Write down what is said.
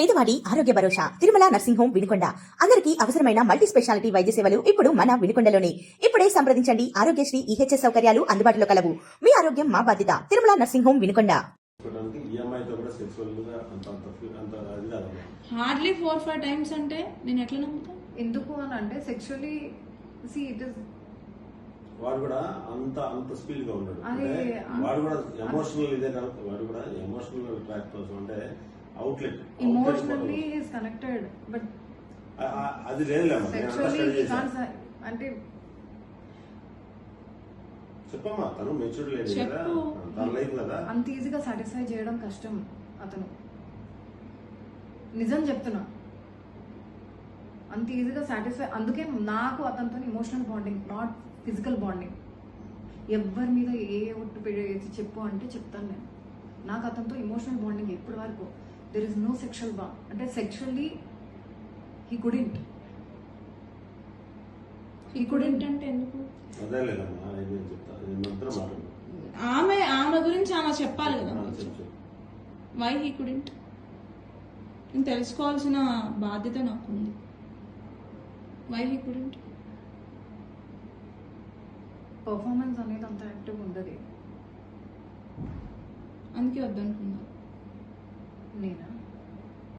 పేదవాడి ఆరోగ్య భరోసా Tirumala nursing home Vinukonda. అందరికీ అవసరమైన మల్టీ స్పెషాలిటీ వైద్య సేవలు ఇప్పుడు మన వినుకొండలోనే. ఇప్పుడే సంప్రదించండి. ఆరోగ్యశ్రీ ఈహెచ్ఎస్ సౌకర్యాలు అందుబాటులో కలవు. మీ ఆరోగ్యం మా బాధ్యత. Tirumala nursing home Vinukonda. Hardly 4-5 times అంటే నేను ఎట్లా నమ్ముతా? ఎందుకు అని అంటే సెక్షువల్లీ ఇట్ ఇస్ వాడు కూడా అంత స్పీడ్ గా ఉన్నాడు. వాడు కూడా ఎమోషనల్ ఇదే కాదు, వాడు కూడా ఎమోషనల్ ట్రాక్ కోసం అంటే outlet emotionally is connected but అది లేదు అంటే చెప్పమ్మా. తను మెచ్యూర్డ్ లేదు కదా, తన లైఫ్ కదా. అంత ఈజీగా సాటిస్ఫై చేయడం కష్టం అతను. నిజం చెప్తున్నా, అంత ఈజీగా సాటిస్ఫై. అందుకే నాకు అతనితో emotional bonding, not physical bonding. ఎవరి మీద ఏ ఒట్టు పెట్టి చెప్పు అంటే చెప్తాను నేను. నాకు అతనితో ఎమోషనల్ బాండింగ్ ఎప్పటి వరకు. There is no sexual bond. అంటే సెక్షువల్లీ హీ కుడెంట్ అంటే ఎందుకు? అదే లేదమ్మా, నేను చెప్తా. ఆమె గురించి ఆమె చెప్పాలి కదా. వై హీ కుడెంట్ నేను తెలుసుకోవాల్సిన బాధ్యత నాకుంది. Why he couldn't? పర్ఫార్మెన్స్ అనేది అంత యాక్టివ్ ఉండదు. అందుకే వద్దనుకున్నా నేనా